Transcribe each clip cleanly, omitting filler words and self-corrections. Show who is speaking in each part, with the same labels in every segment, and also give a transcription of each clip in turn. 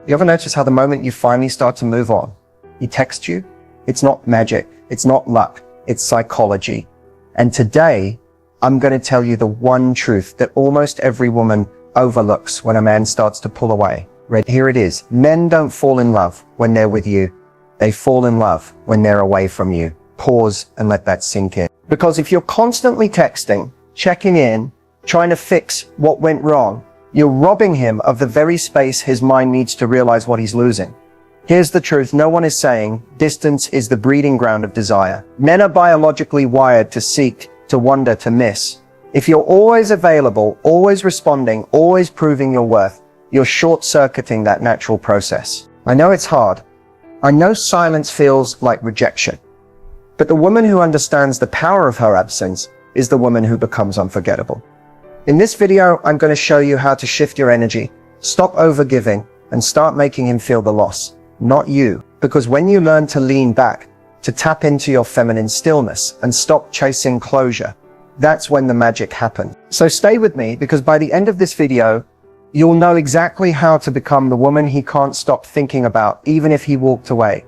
Speaker 1: You ever notice how the moment you finally start to move on, he texts you? It's not magic. It's not luck. It's psychology. And today, I'm going to tell you the one truth that almost every woman overlooks when a man starts to pull away. Here it is. Men don't fall in love when they're with you. They fall in love when they're away from you. Pause and let that sink in. Because if you're constantly texting, checking in, trying to fix what went wrong, you're robbing him of the very space his mind needs to realize what he's losing. Here's the truth. No one is saying distance is the breeding ground of desire. Men are biologically wired to seek, to wonder, to miss. If you're always available, always responding, always proving your worth, you're short-circuiting that natural process. I know it's hard. I know silence feels like rejection. But the woman who understands the power of her absence is the woman who becomes unforgettable. In this video, I'm going to show you how to shift your energy, stop overgiving, and start making him feel the loss, not you. Because when you learn to lean back, to tap into your feminine stillness, and stop chasing closure, that's when the magic happens. So stay with me, because by the end of this video, you'll know exactly how to become the woman he can't stop thinking about, even if he walked away.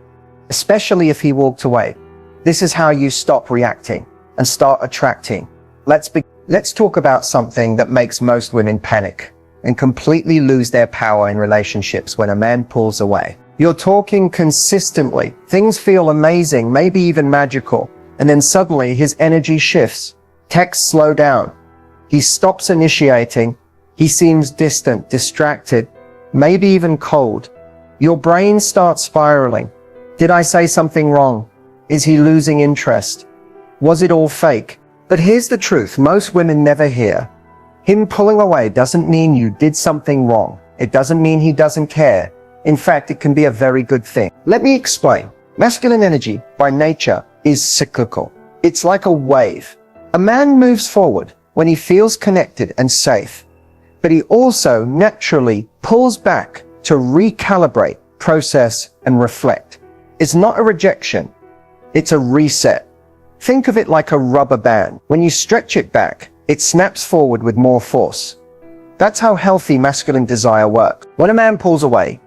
Speaker 1: Especially if he walked away. This is how you stop reacting and start attracting. Let's talk about something that makes most women panic and completely lose their power in relationships when a man pulls away. You're talking consistently. Things feel amazing, maybe even magical. And then suddenly his energy shifts. Texts slow down. He stops initiating. He seems distant, distracted, maybe even cold. Your brain starts spiraling. Did I say something wrong? Is he losing interest? Was it all fake? But here's the truth most women never hear. Him pulling away doesn't mean you did something wrong. It doesn't mean he doesn't care. In fact, it can be a very good thing. Let me explain. Masculine energy, by nature, is cyclical. It's like a wave. A man moves forward when he feels connected and safe, but he also naturally pulls back to recalibrate, process, and reflect. It's not a rejection. It's a reset. Think of it like a rubber band. When you stretch it back, it snaps forward with more force. That's how healthy masculine desire works. When a man pulls away,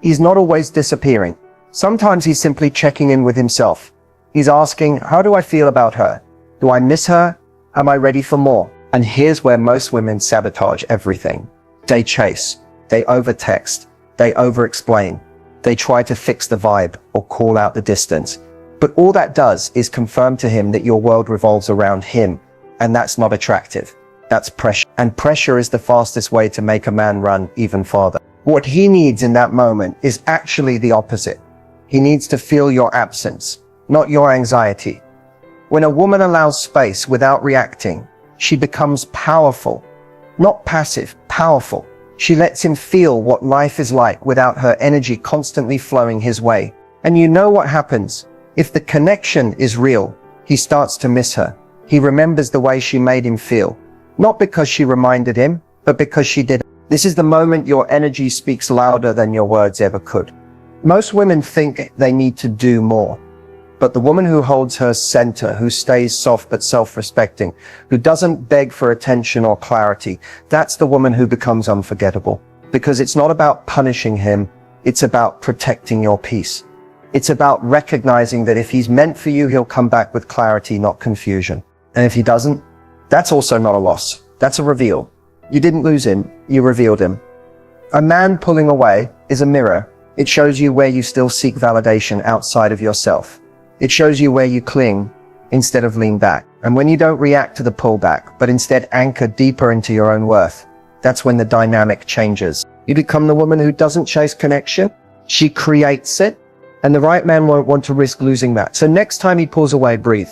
Speaker 1: he's not always disappearing. Sometimes he's simply checking in with himself. He's asking, how do I feel about her? Do I miss her? Am I ready for more? And here's where most women sabotage everything. They chase, they overtext, they overexplain, they try to fix the vibe or call out the distance. But all that does is confirm to him that your world revolves around him, and that's not attractive. That's pressure. And pressure is the fastest way to make a man run even farther. What he needs in that moment is actually the opposite. He needs to feel your absence, not your anxiety. When a woman allows space without reacting, she becomes powerful, not passive, powerful. She lets him feel what life is like without her energy constantly flowing his way. And you know what happens? If the connection is real, he starts to miss her. He remembers the way she made him feel, not because she reminded him, but because she did. This is the moment your energy speaks louder than your words ever could. Most women think they need to do more, but the woman who holds her center, who stays soft but self-respecting, who doesn't beg for attention or clarity, that's the woman who becomes unforgettable. Because it's not about punishing him, it's about protecting your peace. It's about recognizing that if he's meant for you, he'll come back with clarity, not confusion. And if he doesn't, that's also not a loss. That's a reveal. You didn't lose him, you revealed him. A man pulling away is a mirror. It shows you where you still seek validation outside of yourself. It shows you where you cling instead of lean back. And when you don't react to the pullback, but instead anchor deeper into your own worth, that's when the dynamic changes. You become the woman who doesn't chase connection. She creates it. And the right man won't want to risk losing that. So next time he pulls away, breathe.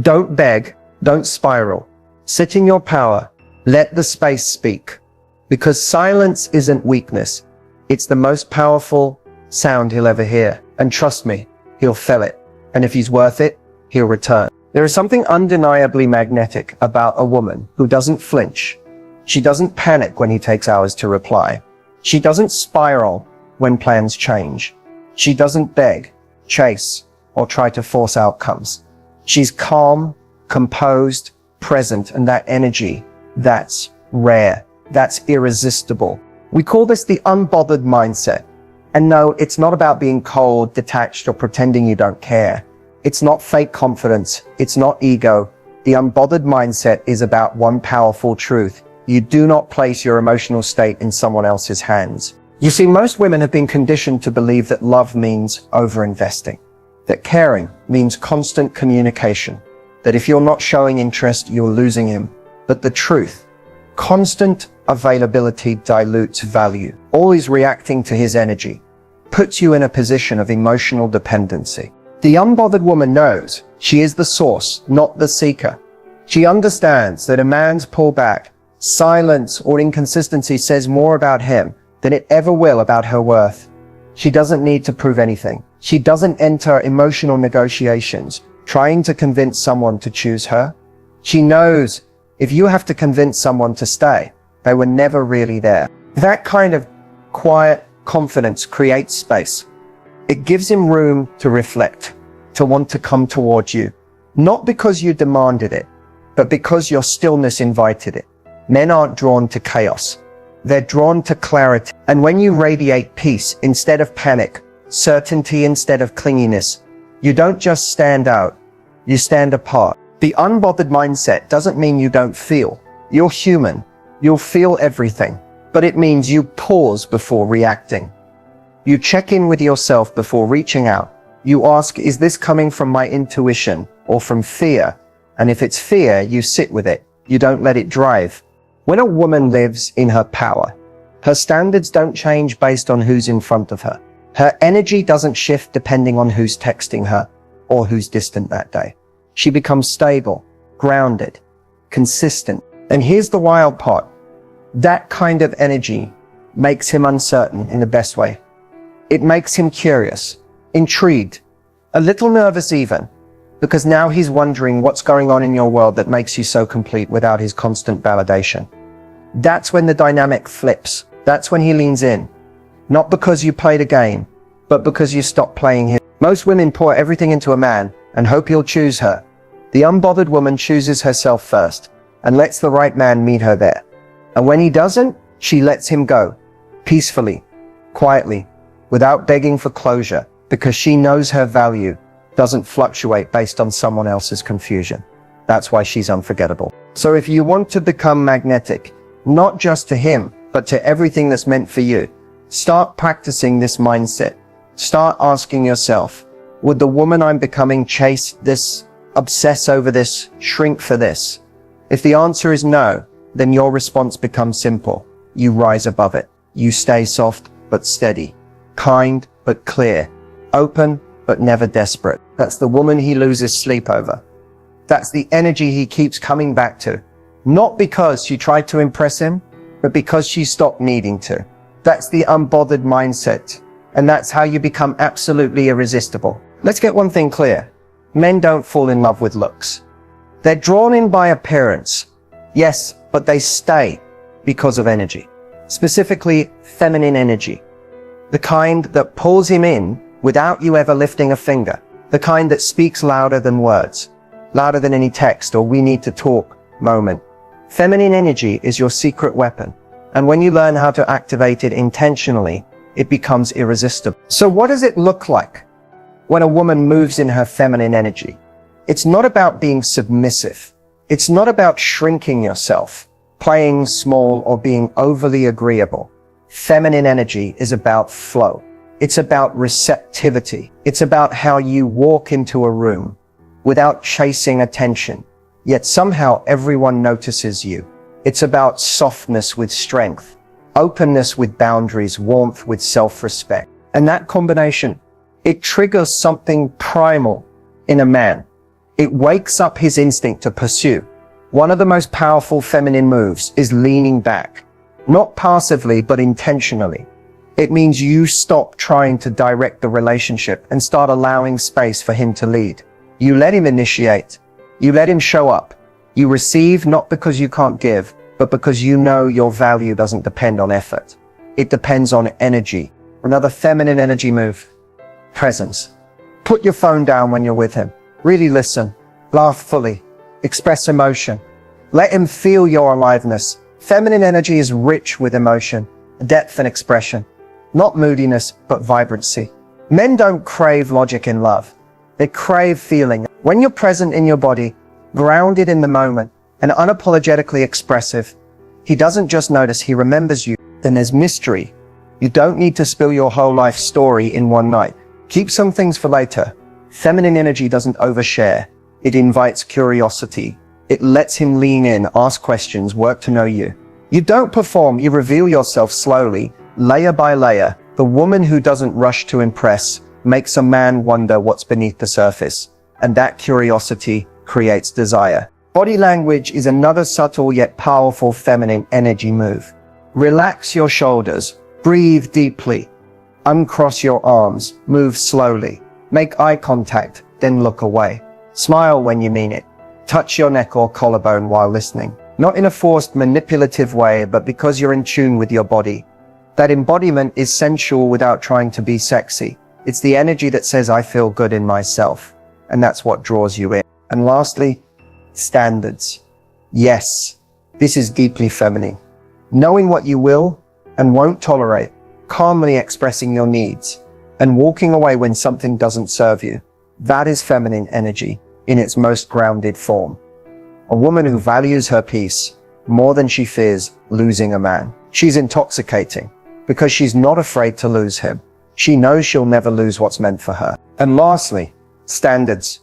Speaker 1: Don't beg. Don't spiral. Sit in your power. Let the space speak. Because silence isn't weakness. It's the most powerful sound he'll ever hear. And trust me, he'll feel it. And if he's worth it, he'll return. There is something undeniably magnetic about a woman who doesn't flinch. She doesn't panic when he takes hours to reply. She doesn't spiral when plans change. She doesn't beg, chase, or try to force outcomes. She's calm, composed, present, and that energy, that's rare. That's irresistible. We call this the unbothered mindset. And no, it's not about being cold, detached, or pretending you don't care. It's not fake confidence. It's not ego. The unbothered mindset is about one powerful truth. You do not place your emotional state in someone else's hands. You see, most women have been conditioned to believe that love means overinvesting, that caring means constant communication, that if you're not showing interest, you're losing him. But the truth, constant availability dilutes value. Always reacting to his energy puts you in a position of emotional dependency. The unbothered woman knows she is the source, not the seeker. She understands that a man's pullback, silence, or inconsistency says more about him than it ever will about her worth. She doesn't need to prove anything. She doesn't enter emotional negotiations trying to convince someone to choose her. She knows if you have to convince someone to stay, they were never really there. That kind of quiet confidence creates space. It gives him room to reflect, to want to come towards you, not because you demanded it, but because your stillness invited it. Men aren't drawn to chaos. They're drawn to clarity. And when you radiate peace instead of panic, certainty instead of clinginess, you don't just stand out, you stand apart. The unbothered mindset doesn't mean you don't feel. You're human. You'll feel everything. But it means you pause before reacting. You check in with yourself before reaching out. You ask, is this coming from my intuition or from fear? And if it's fear, you sit with it. You don't let it drive. When a woman lives in her power, her standards don't change based on who's in front of her. Her energy doesn't shift depending on who's texting her or who's distant that day. She becomes stable, grounded, consistent. And here's the wild part. That kind of energy makes him uncertain in the best way. It makes him curious, intrigued, a little nervous even, because now he's wondering what's going on in your world that makes you so complete without his constant validation. That's when the dynamic flips. That's when he leans in. Not because you played a game, but because you stopped playing him. Most women pour everything into a man and hope he'll choose her. The unbothered woman chooses herself first and lets the right man meet her there. And when he doesn't, she lets him go, peacefully, quietly, without begging for closure, because she knows her value doesn't fluctuate based on someone else's confusion. That's why she's unforgettable. So if you want to become magnetic, not just to him, but to everything that's meant for you, start practicing this mindset. Start asking yourself, would the woman I'm becoming chase this, obsess over this, shrink for this? If the answer is no, then your response becomes simple. You rise above it. You stay soft but steady, kind but clear, open but never desperate. That's the woman he loses sleep over. That's the energy he keeps coming back to. Not because she tried to impress him, but because she stopped needing to. That's the unbothered mindset. And that's how you become absolutely irresistible. Let's get one thing clear. Men don't fall in love with looks. They're drawn in by appearance. Yes, but they stay because of energy. Specifically, feminine energy. The kind that pulls him in without you ever lifting a finger. The kind that speaks louder than words. Louder than any text or we need to talk moment. Feminine energy is your secret weapon. And when you learn how to activate it intentionally, it becomes irresistible. So what does it look like when a woman moves in her feminine energy? It's not about being submissive. It's not about shrinking yourself, playing small, or being overly agreeable. Feminine energy is about flow. It's about receptivity. It's about how you walk into a room without chasing attention, yet somehow everyone notices you. It's about softness with strength, openness with boundaries, warmth with self-respect. And that combination, it triggers something primal in a man. It wakes up his instinct to pursue. One of the most powerful feminine moves is leaning back, not passively, but intentionally. It means you stop trying to direct the relationship and start allowing space for him to lead. You let him initiate. You let him show up. You receive not because you can't give, but because you know your value doesn't depend on effort. It depends on energy. Another feminine energy move, presence. Put your phone down when you're with him. Really listen, laugh fully, express emotion. Let him feel your aliveness. Feminine energy is rich with emotion, depth and expression. Not moodiness, but vibrancy. Men don't crave logic in love. They crave feeling. When you're present in your body, grounded in the moment, and unapologetically expressive, he doesn't just notice, he remembers you. Then there's mystery. You don't need to spill your whole life story in one night. Keep some things for later. Feminine energy doesn't overshare. It invites curiosity. It lets him lean in, ask questions, work to know you. You don't perform, you reveal yourself slowly, layer by layer. The woman who doesn't rush to impress makes a man wonder what's beneath the surface. And that curiosity creates desire. Body language is another subtle yet powerful feminine energy move. Relax your shoulders, breathe deeply, uncross your arms, move slowly, make eye contact, then look away. Smile when you mean it. Touch your neck or collarbone while listening. Not in a forced, manipulative way, but because you're in tune with your body. That embodiment is sensual without trying to be sexy. It's the energy that says, I feel good in myself. And that's what draws you in. And lastly, standards. Yes, this is deeply feminine. Knowing what you will and won't tolerate, calmly expressing your needs, and walking away when something doesn't serve you. That is feminine energy in its most grounded form. A woman who values her peace more than she fears losing a man. She's intoxicating because she's not afraid to lose him. She knows she'll never lose what's meant for her. And lastly, standards.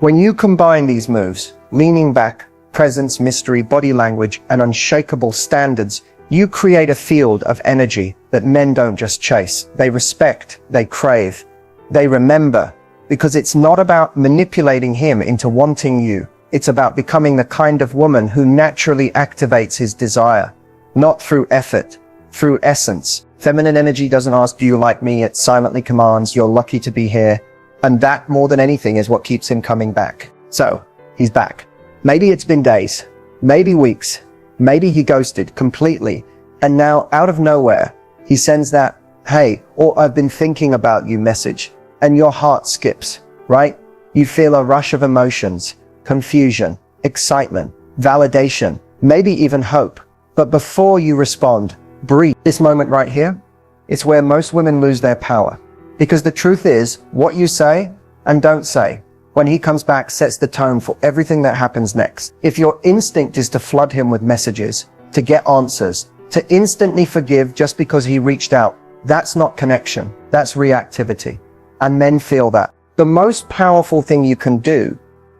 Speaker 1: When you combine these moves, leaning back, presence, mystery, body language, and unshakable standards, you create a field of energy that men don't just chase. They respect, they crave, they remember, because it's not about manipulating him into wanting you. It's about becoming the kind of woman who naturally activates his desire, not through effort, through essence. Feminine energy doesn't ask, do you like me? It silently commands, you're lucky to be here. And that, more than anything, is what keeps him coming back. So, he's back. Maybe it's been days, maybe weeks, maybe he ghosted completely. And now, out of nowhere, he sends that, hey, or I've been thinking about you message. And your heart skips, right? You feel a rush of emotions, confusion, excitement, validation, maybe even hope. But before you respond, breathe. This moment right here, it's where most women lose their power. Because the truth is, what you say and don't say when he comes back sets the tone for everything that happens next. If your instinct is to flood him with messages, to get answers, to instantly forgive just because he reached out, that's not connection, that's reactivity. And men feel that. The most powerful thing you can do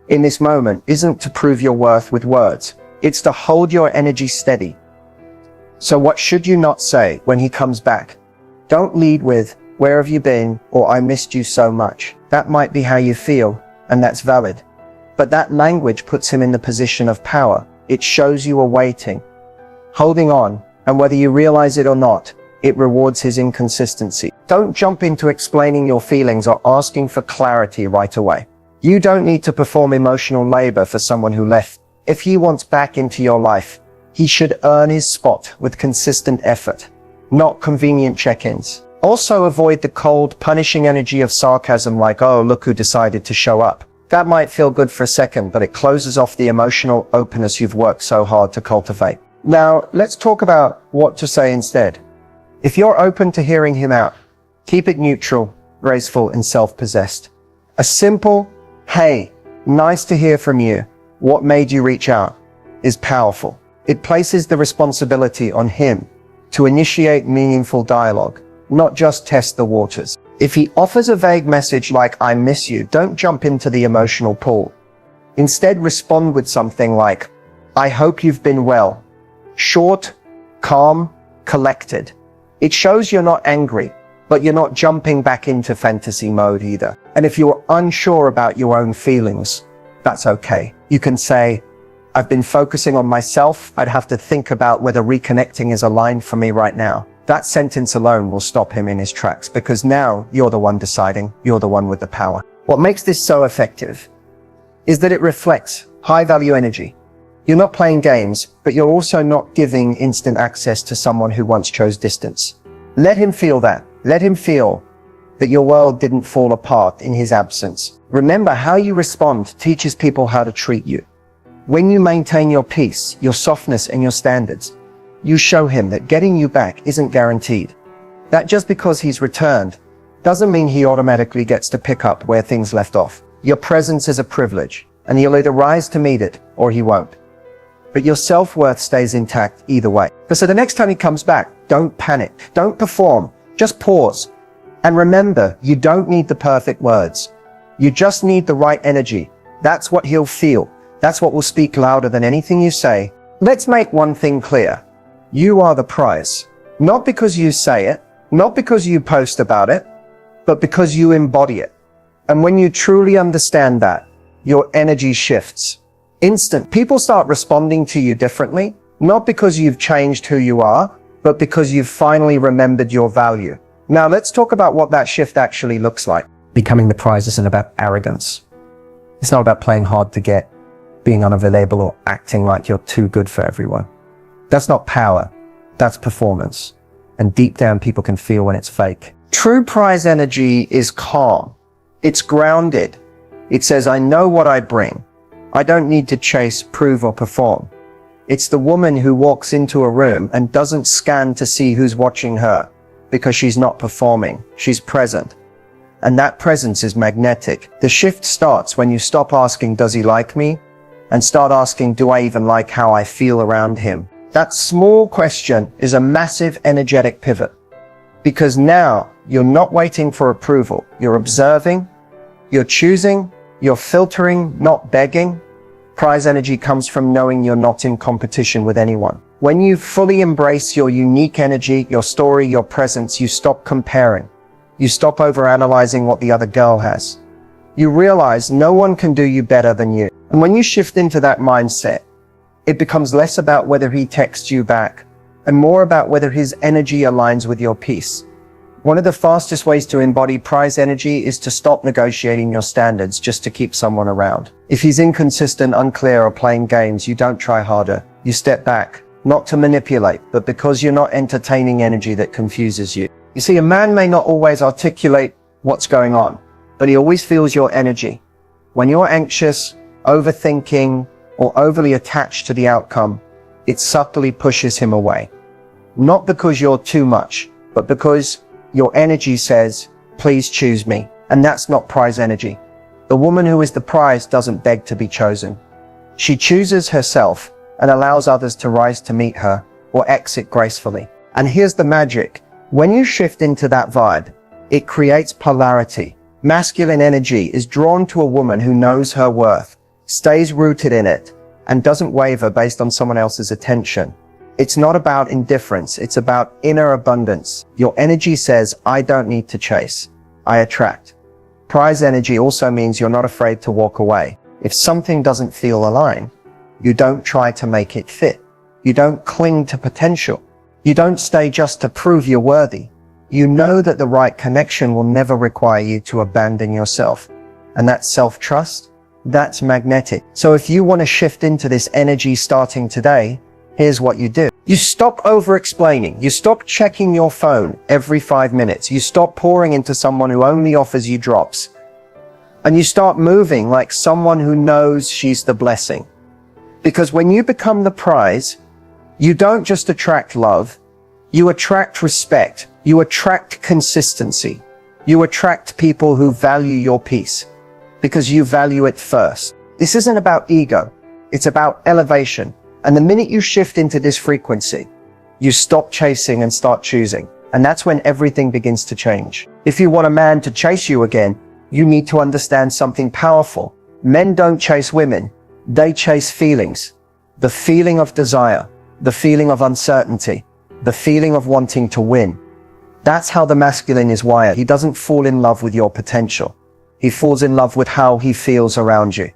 Speaker 1: in this moment isn't to prove your worth with words. It's to hold your energy steady. So what should you not say when he comes back? Don't lead with, where have you been? Or I missed you so much. That might be how you feel, and that's valid. But that language puts him in the position of power. It shows you are waiting, holding on, and whether you realize it or not, it rewards his inconsistency. Don't jump into explaining your feelings or asking for clarity right away. You don't need to perform emotional labor for someone who left. If he wants back into your life, he should earn his spot with consistent effort, not convenient check-ins. Also avoid the cold, punishing energy of sarcasm like, oh, look who decided to show up. That might feel good for a second, but it closes off the emotional openness you've worked so hard to cultivate. Now, let's talk about what to say instead. If you're open to hearing him out, keep it neutral, graceful, and self-possessed. A simple, hey, nice to hear from you. What made you reach out? Is powerful. It places the responsibility on him to initiate meaningful dialogue, not just test the waters. If he offers a vague message like, I miss you, don't jump into the emotional pool. Instead, respond with something like, I hope you've been well. Short, calm, collected. It shows you're not angry, but you're not jumping back into fantasy mode either. And if you're unsure about your own feelings, that's okay. You can say, I've been focusing on myself. I'd have to think about whether reconnecting is aligned for me right now. That sentence alone will stop him in his tracks, because now you're the one deciding, you're the one with the power. What makes this so effective is that it reflects high value energy. You're not playing games, but you're also not giving instant access to someone who once chose distance. Let him feel that. Let him feel that your world didn't fall apart in his absence. Remember, how you respond teaches people how to treat you. When you maintain your peace, your softness, and your standards, you show him that getting you back isn't guaranteed, that just because he's returned doesn't mean he automatically gets to pick up where things left off. Your presence is a privilege, and he'll either rise to meet it or he won't. But your self-worth stays intact either way. So the next time he comes back, don't panic, don't perform, just pause. And remember, you don't need the perfect words. You just need the right energy. That's what he'll feel. That's what will speak louder than anything you say. Let's make one thing clear. You are the prize. Not because you say it, not because you post about it, but because you embody it. And when you truly understand that, your energy shifts. Instant. People start responding to you differently, not because you've changed who you are, but because you've finally remembered your value. Now let's talk about what that shift actually looks like. Becoming the prize isn't about arrogance. It's not about playing hard to get, being unavailable, or acting like you're too good for everyone. That's not power. That's performance. And deep down, people can feel when it's fake. True prize energy is calm. It's grounded. It says, I know what I bring. I don't need to chase, prove, or perform. It's the woman who walks into a room and doesn't scan to see who's watching her because she's not performing. She's present. And that presence is magnetic. The shift starts when you stop asking, does he like me? And start asking, do I even like how I feel around him? That small question is a massive energetic pivot. Because now you're not waiting for approval. You're observing, you're choosing, you're filtering, not begging. Prize energy comes from knowing you're not in competition with anyone. When you fully embrace your unique energy, your story, your presence, you stop comparing. You stop overanalyzing what the other girl has. You realize no one can do you better than you. And when you shift into that mindset, it becomes less about whether he texts you back and more about whether his energy aligns with your peace. One of the fastest ways to embody prize energy is to stop negotiating your standards just to keep someone around. If he's inconsistent, unclear, or playing games, you don't try harder. You step back, not to manipulate, but because you're not entertaining energy that confuses you. You see, a man may not always articulate what's going on, but he always feels your energy. When you're anxious, overthinking, or overly attached to the outcome, it subtly pushes him away. Not because you're too much, but because your energy says, please choose me. And that's not prize energy. The woman who is the prize doesn't beg to be chosen. She chooses herself and allows others to rise to meet her or exit gracefully. And here's the magic. When you shift into that vibe, it creates polarity. Masculine energy is drawn to a woman who knows her worth, stays rooted in it, and doesn't waver based on someone else's attention. It's not about indifference, it's about inner abundance. Your energy says, I don't need to chase, I attract. Prize energy also means you're not afraid to walk away. If something doesn't feel aligned, you don't try to make it fit. You don't cling to potential. You don't stay just to prove you're worthy. You know that the right connection will never require you to abandon yourself. And that self-trust, that's magnetic. So if you want to shift into this energy starting today, here's what you do. You stop over-explaining. You stop checking your phone every 5 minutes. You stop pouring into someone who only offers you drops. And you start moving like someone who knows she's the blessing. Because when you become the prize, you don't just attract love, you attract respect, you attract consistency, you attract people who value your peace, because you value it first. This isn't about ego, it's about elevation. And the minute you shift into this frequency, you stop chasing and start choosing. And that's when everything begins to change. If you want a man to chase you again, you need to understand something powerful. Men don't chase women, they chase feelings. The feeling of desire, the feeling of uncertainty, the feeling of wanting to win. That's how the masculine is wired. He doesn't fall in love with your potential. He falls in love with how he feels around you.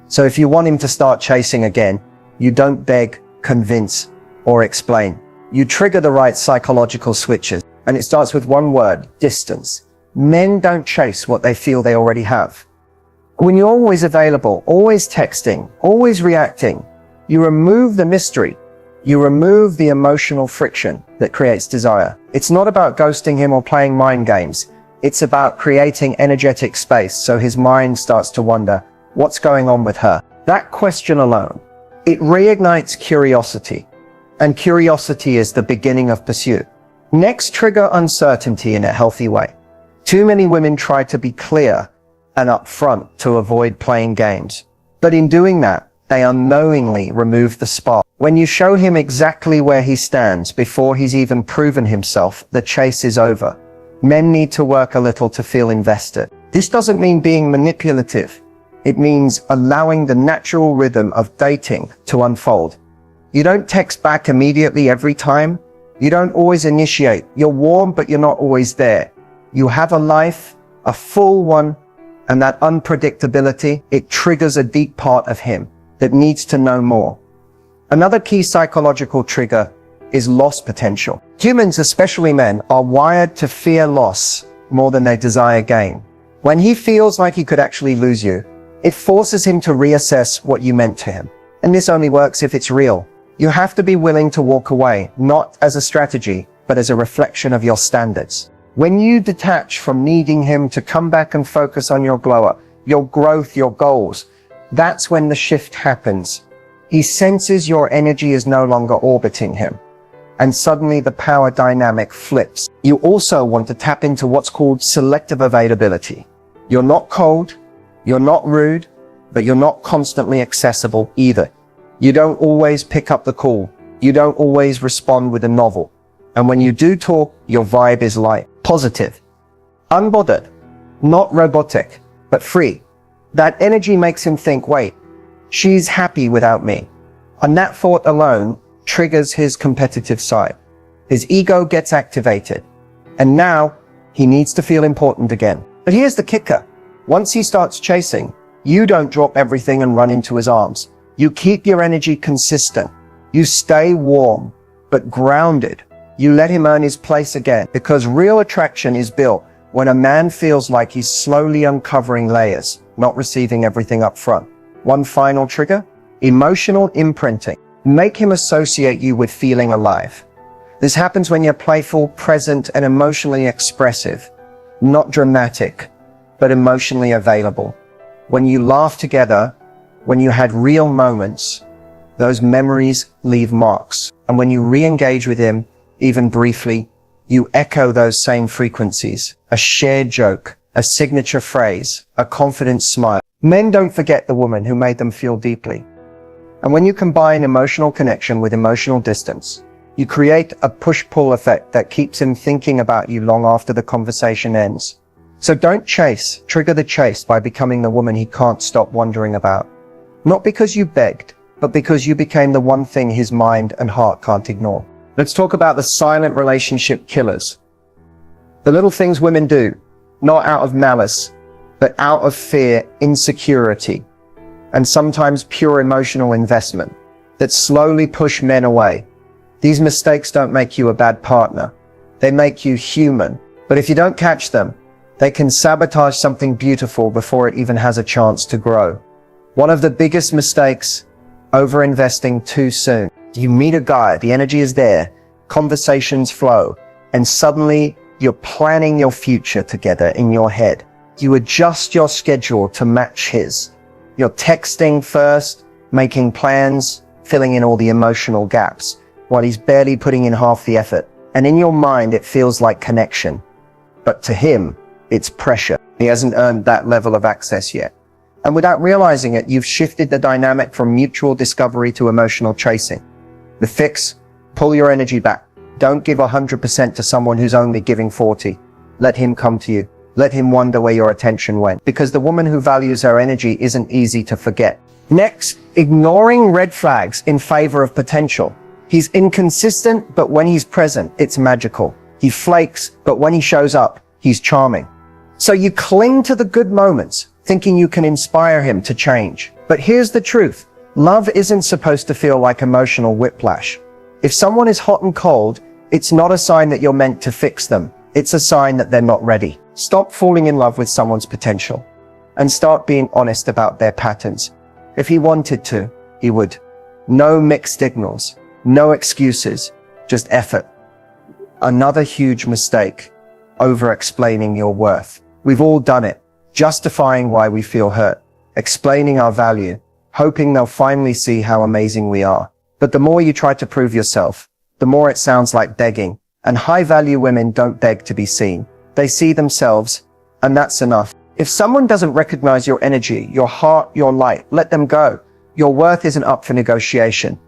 Speaker 1: So if you want him to start chasing again, you don't beg, convince, or explain. You trigger the right psychological switches. And it starts with one word, distance. Men don't chase what they feel they already have. When you're always available, always texting, always reacting, you remove the mystery. You remove the emotional friction that creates desire. It's not about ghosting him or playing mind games. It's about creating energetic space so his mind starts to wonder, what's going on with her? That question alone, it reignites curiosity. And curiosity is the beginning of pursuit. Next, trigger uncertainty in a healthy way. Too many women try to be clear and upfront to avoid playing games. But in doing that, they unknowingly remove the spark. When you show him exactly where he stands before he's even proven himself, the chase is over. Men need to work a little to feel invested. This doesn't mean being manipulative. It means allowing the natural rhythm of dating to unfold. You don't text back immediately every time. You don't always initiate. You're warm, but you're not always there. You have a life, a full one, and that unpredictability, it triggers a deep part of him that needs to know more. Another key psychological trigger is loss potential. Humans, especially men, are wired to fear loss more than they desire gain. When he feels like he could actually lose you, it forces him to reassess what you meant to him. And this only works if it's real. You have to be willing to walk away, not as a strategy, but as a reflection of your standards. When you detach from needing him to come back and focus on your glow up, your growth, your goals, that's when the shift happens. He senses your energy is no longer orbiting him. And suddenly the power dynamic flips. You also want to tap into what's called selective availability. You're not cold, you're not rude, but you're not constantly accessible either. You don't always pick up the call. You don't always respond with a novel. And when you do talk, your vibe is light, positive, unbothered, not robotic, but free. That energy makes him think, wait, she's happy without me. And that thought alone triggers his competitive side. His ego gets activated. And now he needs to feel important again. But here's the kicker. Once he starts chasing, you don't drop everything and run into his arms. You keep your energy consistent. You stay warm, but grounded. You let him earn his place again, because real attraction is built when a man feels like he's slowly uncovering layers, not receiving everything up front. One final trigger, emotional imprinting. Make him associate you with feeling alive. This happens when you're playful, present, and emotionally expressive. Not dramatic, but emotionally available. When you laugh together, when you had real moments, those memories leave marks. And when you re-engage with him, even briefly, you echo those same frequencies. A shared joke, a signature phrase, a confident smile. Men don't forget the woman who made them feel deeply. And when you combine emotional connection with emotional distance, you create a push-pull effect that keeps him thinking about you long after the conversation ends. So don't chase, trigger the chase by becoming the woman he can't stop wondering about. Not because you begged, but because you became the one thing his mind and heart can't ignore. Let's talk about the silent relationship killers. The little things women do, not out of malice, but out of fear, insecurity, and sometimes pure emotional investment that slowly push men away. These mistakes don't make you a bad partner. They make you human. But if you don't catch them, they can sabotage something beautiful before it even has a chance to grow. One of the biggest mistakes, over-investing too soon. You meet a guy, the energy is there, conversations flow, and suddenly you're planning your future together in your head. You adjust your schedule to match his. You're texting first, making plans, filling in all the emotional gaps, while he's barely putting in half the effort. And in your mind, it feels like connection. But to him, it's pressure. He hasn't earned that level of access yet. And without realizing it, you've shifted the dynamic from mutual discovery to emotional chasing. The fix, pull your energy back. Don't give 100% to someone who's only giving 40. Let him come to you. Let him wonder where your attention went. Because the woman who values her energy isn't easy to forget. Next, ignoring red flags in favor of potential. He's inconsistent, but when he's present, it's magical. He flakes, but when he shows up, he's charming. So you cling to the good moments, thinking you can inspire him to change. But here's the truth. Love isn't supposed to feel like emotional whiplash. If someone is hot and cold, it's not a sign that you're meant to fix them. It's a sign that they're not ready. Stop falling in love with someone's potential and start being honest about their patterns. If he wanted to, he would. No mixed signals, no excuses, just effort. Another huge mistake, over-explaining your worth. We've all done it, justifying why we feel hurt, explaining our value, hoping they'll finally see how amazing we are. But the more you try to prove yourself, the more it sounds like begging, And high-value women don't beg to be seen. They see themselves, and that's enough. If someone doesn't recognize your energy, your heart, your light, let them go. Your worth isn't up for negotiation.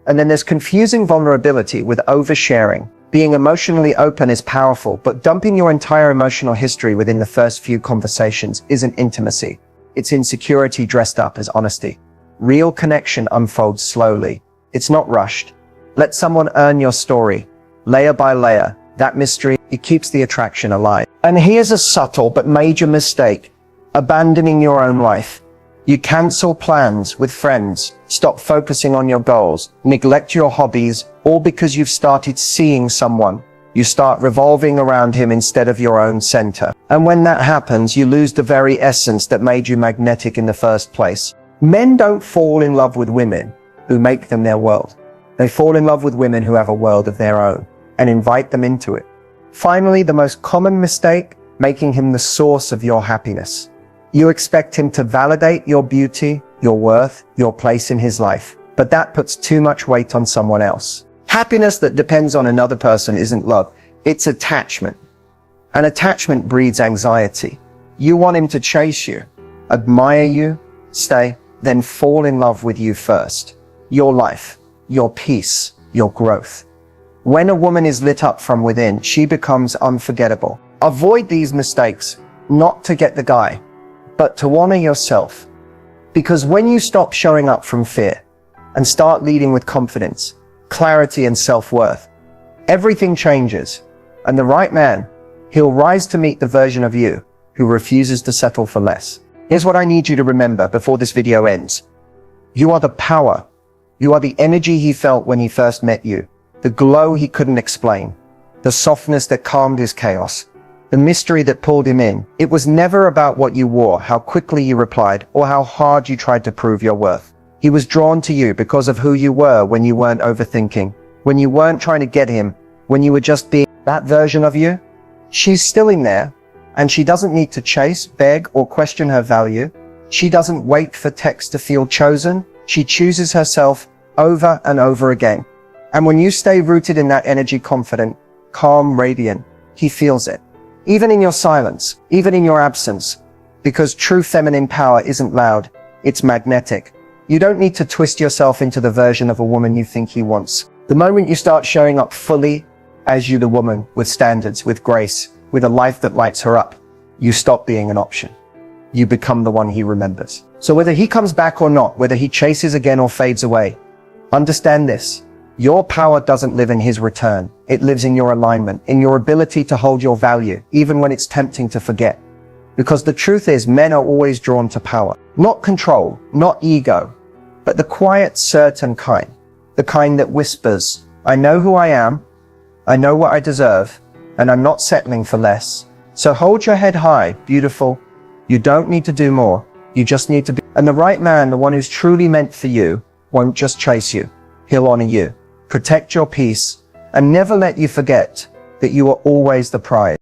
Speaker 1: And then there's confusing vulnerability with oversharing. Being emotionally open is powerful, but dumping your entire emotional history within the first few conversations isn't intimacy. It's insecurity dressed up as honesty. Real connection unfolds slowly. It's not rushed. Let someone earn your story, layer by layer. That mystery, it keeps the attraction alive. And here's a subtle but major mistake: abandoning your own life. You cancel plans with friends, stop focusing on your goals, neglect your hobbies, all because you've started seeing someone. You start revolving around him instead of your own center. And when that happens, you lose the very essence that made you magnetic in the first place. Men don't fall in love with women who make them their world. They fall in love with women who have a world of their own and invite them into it. Finally, the most common mistake: making him the source of your happiness. You expect him to validate your beauty, your worth, your place in his life, but that puts too much weight on someone else. Happiness that depends on another person isn't love, it's attachment. And attachment breeds anxiety. You want him to chase you, admire you, stay, then fall in love with you first. Your life, your peace, your growth. When a woman is lit up from within, she becomes unforgettable. Avoid these mistakes, not to get the guy, but to honor yourself. Because when you stop showing up from fear and start leading with confidence, clarity, and self-worth, everything changes. And the right man, he'll rise to meet the version of you who refuses to settle for less. Here's what I need you to remember before this video ends. You are the power. You are the energy he felt when he first met you, the glow he couldn't explain, the softness that calmed his chaos, the mystery that pulled him in. It was never about what you wore, how quickly you replied, or how hard you tried to prove your worth. He was drawn to you because of who you were when you weren't overthinking, when you weren't trying to get him, when you were just being that version of you. She's still in there, and she doesn't need to chase, beg, or question her value. She doesn't wait for text to feel chosen. She chooses herself over and over again. And when you stay rooted in that energy, confident, calm, radiant, he feels it. Even in your silence, even in your absence, because true feminine power isn't loud, it's magnetic. You don't need to twist yourself into the version of a woman you think he wants. The moment you start showing up fully as you, the woman, with standards, with grace, with a life that lights her up, you stop being an option. You become the one he remembers. So whether he comes back or not, whether he chases again or fades away, understand this. Your power doesn't live in his return. It lives in your alignment, in your ability to hold your value, even when it's tempting to forget. Because the truth is, men are always drawn to power. Not control, not ego, but the quiet, certain kind. The kind that whispers, I know who I am, I know what I deserve, and I'm not settling for less. So hold your head high, beautiful. You don't need to do more. You just need to be. And the right man, the one who's truly meant for you, won't just chase you. He'll honor you, protect your peace, and never let you forget that you are always the prize.